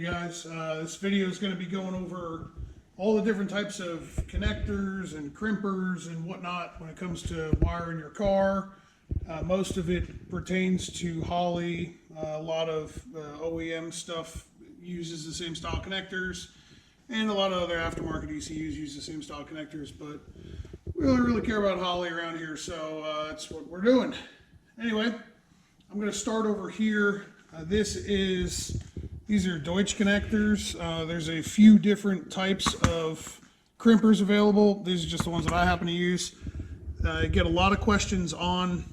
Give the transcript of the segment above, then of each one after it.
you guys. This video is going to be going over all the different types of connectors and crimpers and whatnot when it comes to wiring your car. Most of it pertains to Holley. A lot of OEM stuff uses the same style connectors, and a lot of other aftermarket ECUs use the same style connectors, but we don't really care about Holley around here, so that's what we're doing. Anyway, I'm going to start over here. These are Deutsch Connectors. There's a few different types of crimpers available. These are just the ones that I happen to use. I get a lot of questions on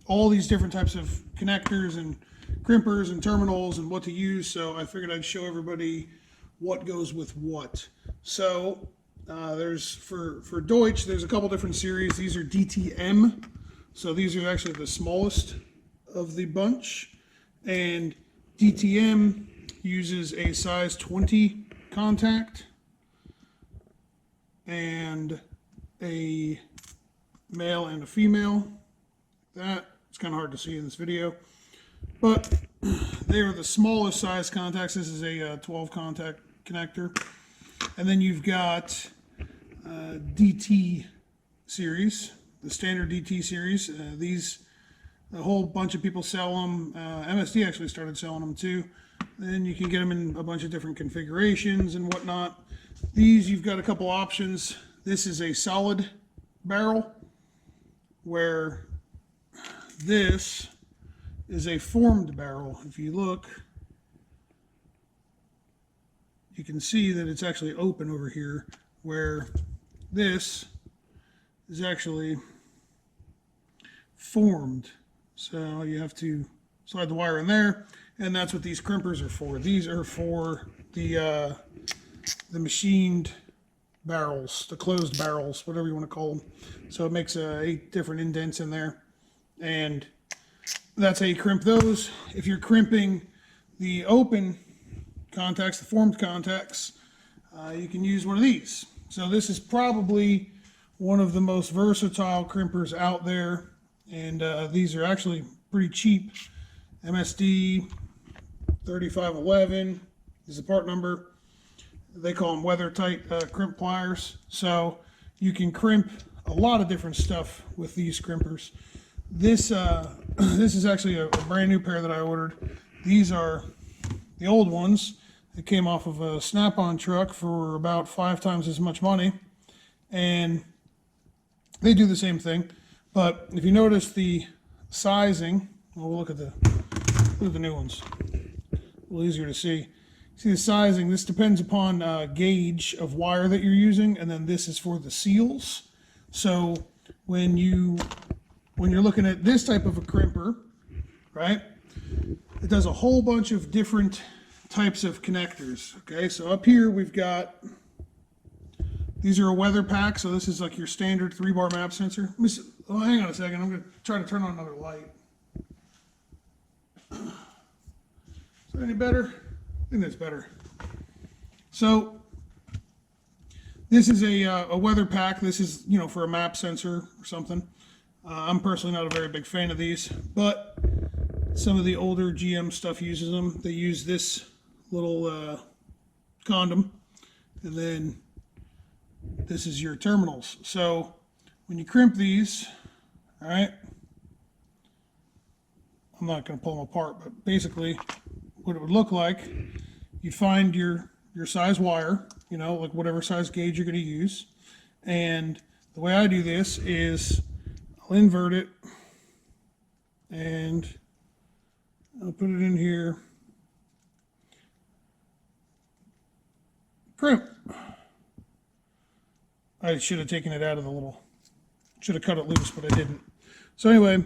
all these different types of connectors and crimpers and terminals and what to use, so I figured I'd show everybody what goes with what. So there's for Deutsch, there's a couple different series. These are DTM, so these are actually the smallest of the bunch, and DTM uses a size 20 contact and a male and a female. That it's kind of hard to see in this video, but they are the smallest size contacts. This is a 12 contact connector, and then you've got DT series, the standard DT series. These, a whole bunch of people sell them. MSD actually started selling them too. Then you can get them in a bunch of different configurations and whatnot. These, you've got a couple options. This is a solid barrel, where this is a formed barrel. If you look, you can see that it's actually open over here, where this is actually formed. So you have to slide the wire in there, and that's what these crimpers are for. These are for the machined barrels, the closed barrels, whatever you want to call them. So it makes 8 different indents in there, and that's how you crimp those. If you're crimping the open contacts, the formed contacts, you can use one of these. So this is probably one of the most versatile crimpers out there, and these are actually pretty cheap. MSD 3511 is the part number. They call them weather tight crimp pliers. So you can crimp a lot of different stuff with these crimpers. This is actually a brand new pair that I ordered. These are the old ones. It came off of a Snap-on truck for about 5 times as much money, and they do the same thing. But if you notice the sizing, we'll look at the new ones. A little easier to see. See the sizing. This depends upon gauge of wire that you're using, and then this is for the seals. So when you're looking at this type of a crimper, right, it does a whole bunch of different types of connectors. Okay, so up here we've got, these are a weather pack, so this is like your standard 3-bar map sensor. Oh, hang on a second, I'm going to try to turn on another light. Is that any better? I think that's better. So this is a weather pack. This is, you know, for a map sensor or something. I'm personally not a very big fan of these, but some of the older GM stuff uses them. They use this little condom, and then this is your terminals. So when you crimp these, all right, I'm not going to pull them apart, but basically what it would look like, you'd find your size wire, you know, like whatever size gauge you're going to use. And the way I do this is I'll invert it, and I'll put it in here. Crimp. I should have taken it out of the little, should have cut it loose, but I didn't. So anyway,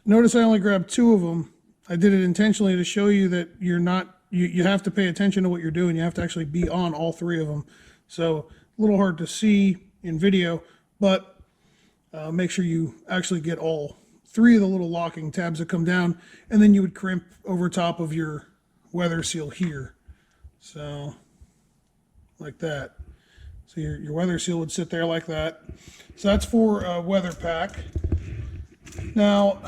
notice I only grabbed 2 of them. I did it intentionally to show you that you're not, you have to pay attention to what you're doing. You have to actually be on all 3 of them. So a little hard to see in video, but make sure you actually get all 3 of the little locking tabs that come down, and then you would crimp over top of your weather seal here. So like that. So your weather seal would sit there like that. So that's for a weather pack. Now,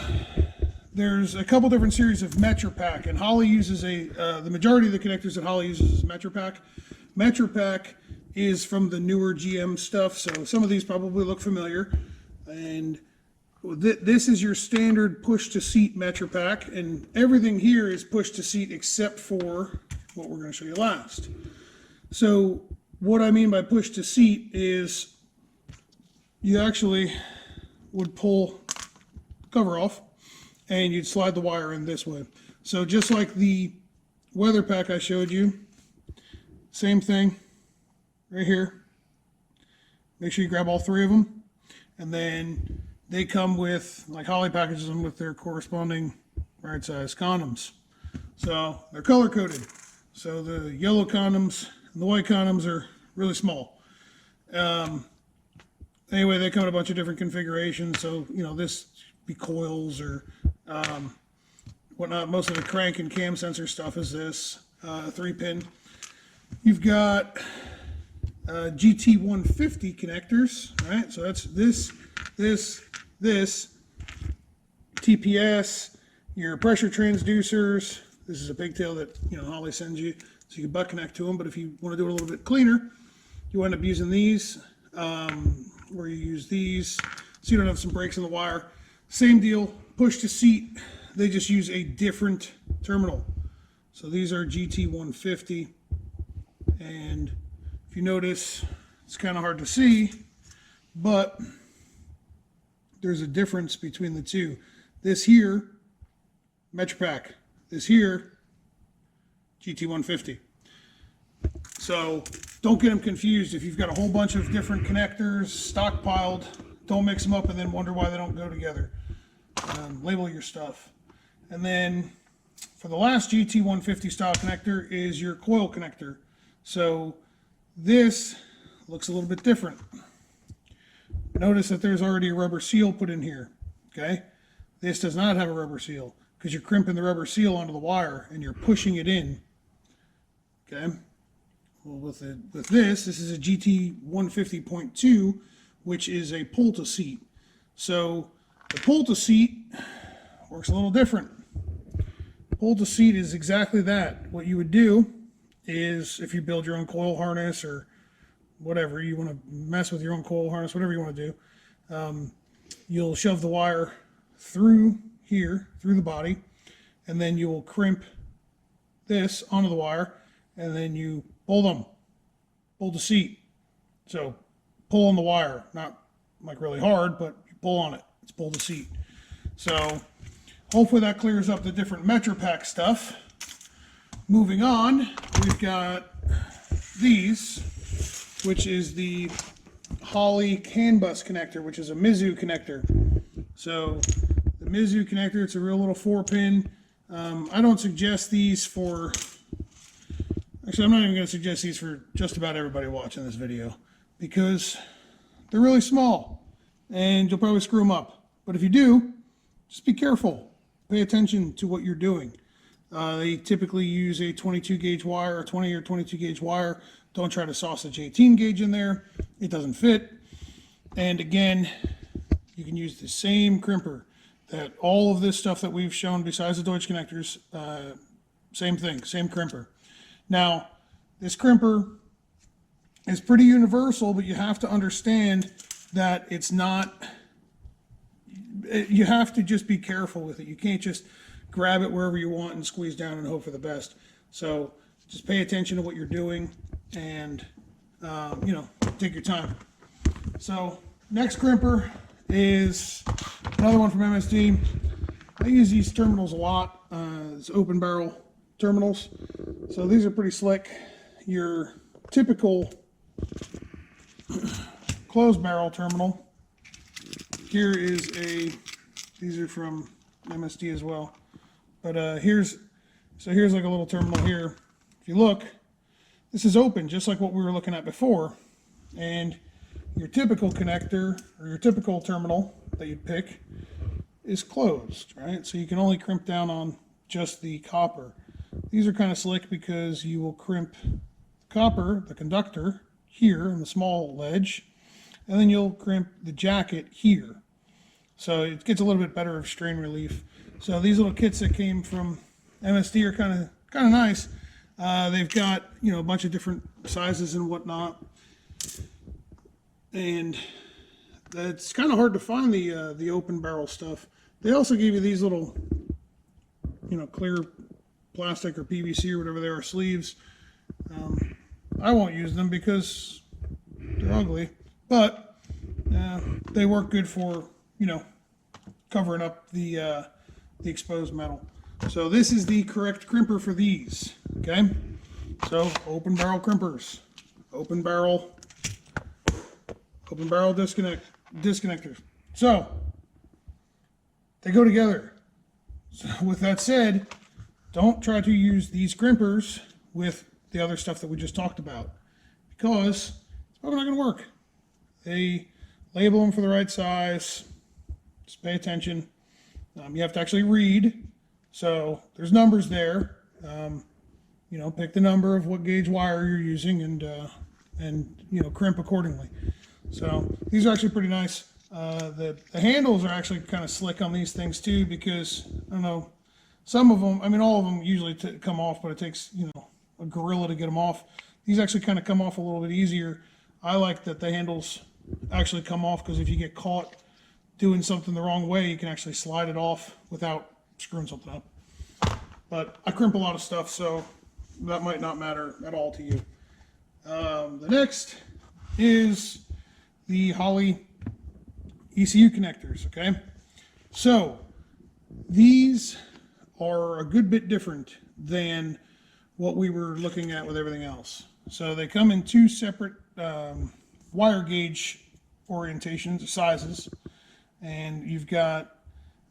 there's a couple different series of MetroPack, and Holley uses the majority of the connectors that Holley uses is MetroPack. MetroPack is from the newer GM stuff, so some of these probably look familiar. And this is your standard push-to-seat MetroPack, and everything here is push-to-seat except for what we're going to show you last. So what I mean by push-to-seat is you actually would pull the cover off, and you'd slide the wire in this way. So just like the weather pack I showed you, same thing right here. Make sure you grab all three of them, and then they come with, like Holley packages them with their corresponding right size condoms. So they're color coded. So the yellow condoms and the white condoms are really small. Anyway, they come in a bunch of different configurations. So, you know, this be coils or whatnot. Most of the crank and cam sensor stuff is this 3-pin. You've got GT150 connectors, right? So that's this, TPS, your pressure transducers. This is a pigtail that, you know, Holley sends you so you can butt connect to them. But if you want to do it a little bit cleaner, you end up using these, where you use these so you don't have some breaks in the wire. Same deal, push to seat. They just use a different terminal. So these are GT150, and if you notice, it's kind of hard to see, but there's a difference between the two. This here, MetroPack. This here, GT150. So don't get them confused. If you've got a whole bunch of different connectors stockpiled, don't mix them up and then wonder why they don't go together. Label your stuff. And then for the last GT150 style connector is your coil connector. So this looks a little bit different. Notice that there's already a rubber seal put in here, okay? This does not have a rubber seal because you're crimping the rubber seal onto the wire and you're pushing it in, okay? Well, with this is a GT150.2, which is a pull-to-seat. So the pull-to-seat works a little different. Pull-to-seat is exactly that. What you would do is, if you build your own coil harness or whatever, you want to mess with your own coil harness, whatever you want to do, you'll shove the wire through here, through the body, and then you will crimp this onto the wire, and then you pull them, pull the seat. So pull on the wire, not like really hard, but you pull on it. It's pull the seat. So hopefully that clears up the different MetroPack stuff. Moving on, we've got these, which is the Holley CAN bus connector, which is a Mizzu connector. So the Mizzu connector, it's a real little 4-pin. I don't suggest these for, actually I'm not even going to suggest these for just about everybody watching this video because they're really small and you'll probably screw them up. But if you do, just be careful. Pay attention to what you're doing. They typically use a 22 gauge wire, a 20 or 22 gauge wire. Don't try to sausage 18 gauge in there. It doesn't fit. And again, you can use the same crimper that all of this stuff that we've shown besides the Deutsch Connectors, same thing, same crimper. Now, this crimper is pretty universal, but you have to understand that it's not, you have to just be careful with it. You can't just grab it wherever you want and squeeze down and hope for the best. So just pay attention to what you're doing and, you know, take your time. So next crimper is another one from MSD. I use these terminals a lot. It's open barrel terminals. So these are pretty slick. Your typical closed barrel terminal. Here is these are from MSD as well. But here's like a little terminal here. If you look, this is open, just like what we were looking at before. And your typical connector, or your typical terminal that you'd pick, is closed, right? So you can only crimp down on just the copper. These are kind of slick because you will crimp the copper, the conductor, here in the small ledge, and then you'll crimp the jacket here. So it gets a little bit better of strain relief. So these little kits that came from MSD are kind of nice. They've got, you know, a bunch of different sizes and whatnot, and it's kind of hard to find the open barrel stuff. They also give you these little, you know, clear plastic or PVC or whatever they are sleeves. I won't use them because they're ugly, but they work good for, you know, covering up the exposed metal. So this is the correct crimper for these. Okay, so open barrel crimpers, open barrel disconnectors. So they go together. So with that said, don't try to use these crimpers with the other stuff that we just talked about, because it's probably not going to work. They label them for the right size. Just pay attention. You have to actually read. So there's numbers there. You know, pick the number of what gauge wire you're using and you know, crimp accordingly. So these are actually pretty nice. The handles are actually kind of slick on these things too, because I don't know, some of them, I mean, all of them usually come off, but it takes, you know, a gorilla to get them off. These actually kind of come off a little bit easier. I like that the handles actually come off, because if you get caught doing something the wrong way, you can actually slide it off without screwing something up. But I crimp a lot of stuff, so that might not matter at all to you. The next is the Hawley Ecu connectors, okay? So these are a good bit different than what we were looking at with everything else. So they come in two separate wire gauge orientations, sizes, and you've got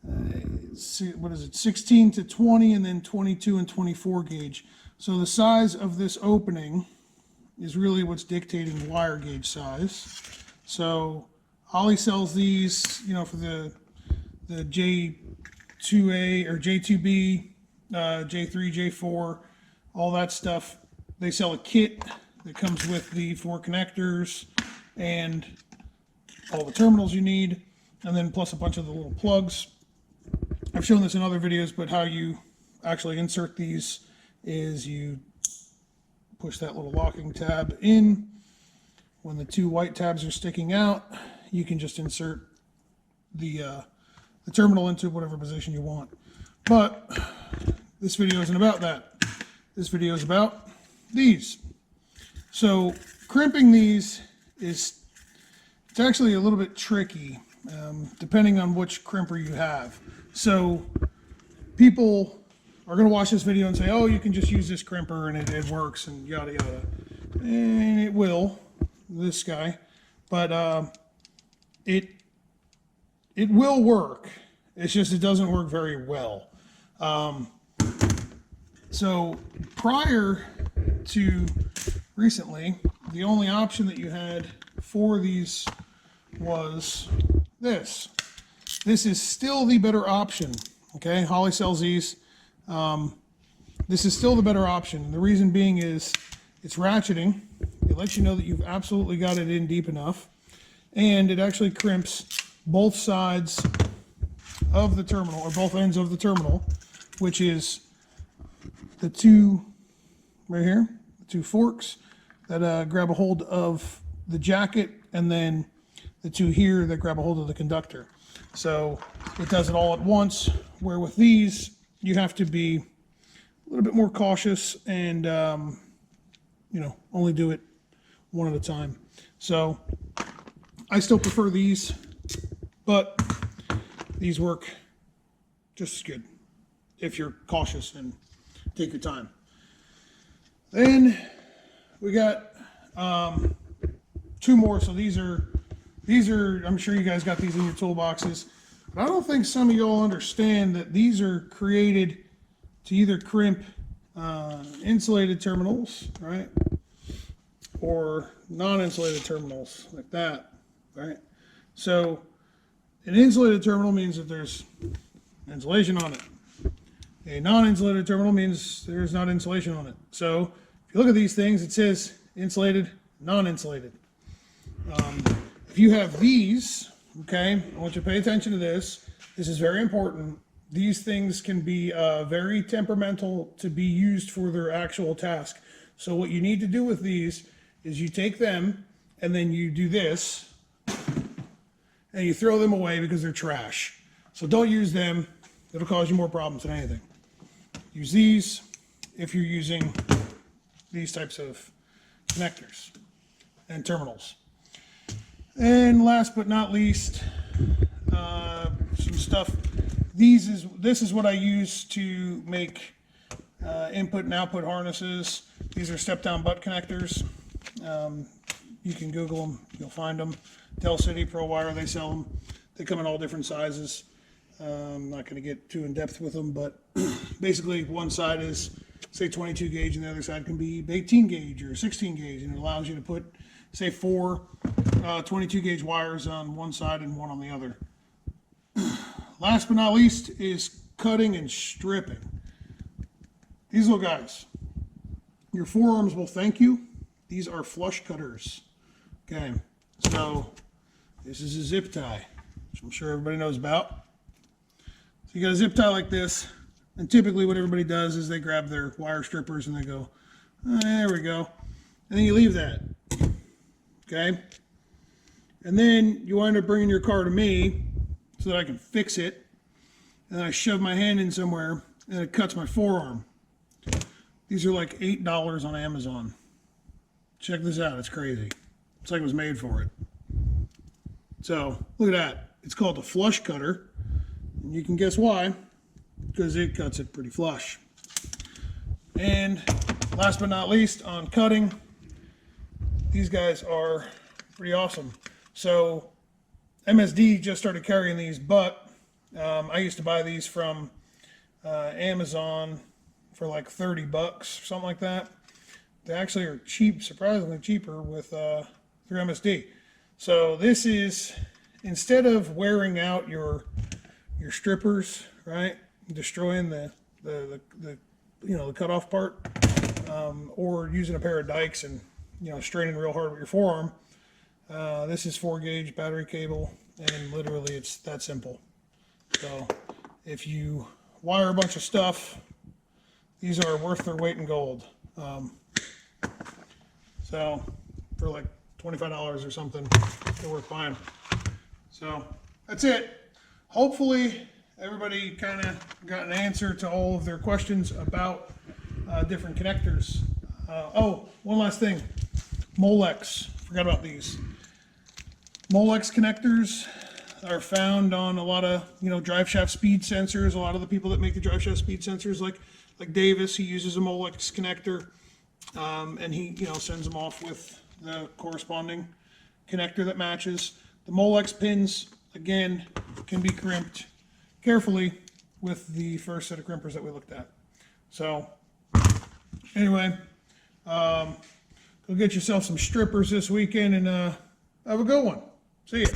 what is it, 16 to 20, and then 22 and 24 gauge. So the size of this opening is really what's dictating the wire gauge size. So Holley sells these, you know, for the J2A or J2B, J3, J4, all that stuff. They sell a kit that comes with the 4 connectors and all the terminals you need, and then plus a bunch of the little plugs. I've shown this in other videos, but how you actually insert these is you push that little locking tab in. When the 2 white tabs are sticking out, you can just insert the terminal into whatever position you want. But this video isn't about that. This video is about these. So crimping these it's actually a little bit tricky, depending on which crimper you have. So people are going to watch this video and say, oh, you can just use this crimper and it works and yada yada. And it will, this guy, but it will work. It's just it doesn't work very well. So prior to recently, the only option that you had for these was this. This is still the better option. Okay, Holley sells these. This is still the better option. The reason being is it's ratcheting. It lets you know that you've absolutely got it in deep enough, and it actually crimps both sides of the terminal, or both ends of the terminal, which is the 2 right here, the 2 forks that grab a hold of the jacket, and then the 2 here that grab a hold of the conductor. So it does it all at once, where with these you have to be a little bit more cautious and you know, only do it one at a time. So I still prefer these, but these work just as good if you're cautious and take your time. Then we got 2 more. So these are, I'm sure you guys got these in your toolboxes, but I don't think some of y'all understand that these are created to either crimp insulated terminals, right, or non-insulated terminals like that, right? So an insulated terminal means that there's insulation on it. A non-insulated terminal means there's not insulation on it. So if you look at these things, it says insulated, non-insulated. If you have these, okay, I want you to pay attention to this. This is very important. these things can be very temperamental to be used for their actual task. So what you need to do with these is you take them and then you do this and you throw them away because they're trash. So don't use them. It'll cause you more problems than anything. Use these if you're using these types of connectors and terminals. And last but not least, some stuff. This is what I use to make input and output harnesses. These are step-down butt connectors. You can Google them, you'll find them. Del City, Pro Wire, they sell them. They come in all different sizes. I'm not going to get too in depth with them, but basically one side is, say, 22 gauge, and the other side can be 18 gauge or 16 gauge, and it allows you to put, say, 4 22 gauge wires on one side and one on the other. Last but not least is cutting and stripping. These little guys, your forearms will thank you. These are flush cutters. Okay, so this is a zip tie, which I'm sure everybody knows about. So you got a zip tie like this, and typically what everybody does is they grab their wire strippers and they go, oh, there we go, and then you leave that. Okay, and then you wind up bringing your car to me so that I can fix it, and I shove my hand in somewhere and it cuts my forearm. These are like $8 on Amazon. Check this out, it's crazy. It's like it was made for it. So look at that. It's called a flush cutter. And you can guess why, because it cuts it pretty flush. And last but not least, on cutting, these guys are pretty awesome. So MSD just started carrying these, but I used to buy these from Amazon for like $30, something like that. They actually are cheap, surprisingly cheaper with through MSD. So this is, instead of wearing out your strippers, right, destroying the cutoff part, or using a pair of dikes and straining real hard with your forearm, this is 4 gauge battery cable, and literally it's that simple. So if you wire a bunch of stuff, these are worth their weight in gold. So for like $25 or something, they're worth buying. So that's it. Hopefully everybody kind of got an answer to all of their questions about different connectors. Oh, one last thing. Molex. Forgot about these. Molex connectors are found on a lot of drive shaft speed sensors. A lot of the people that make the drive shaft speed sensors, like Davis, he uses a Molex connector, and he sends them off with the corresponding connector that matches. The Molex pins, again, can be crimped carefully with the first set of crimpers that we looked at. So anyway, go get yourself some strippers this weekend and have a good one. See ya.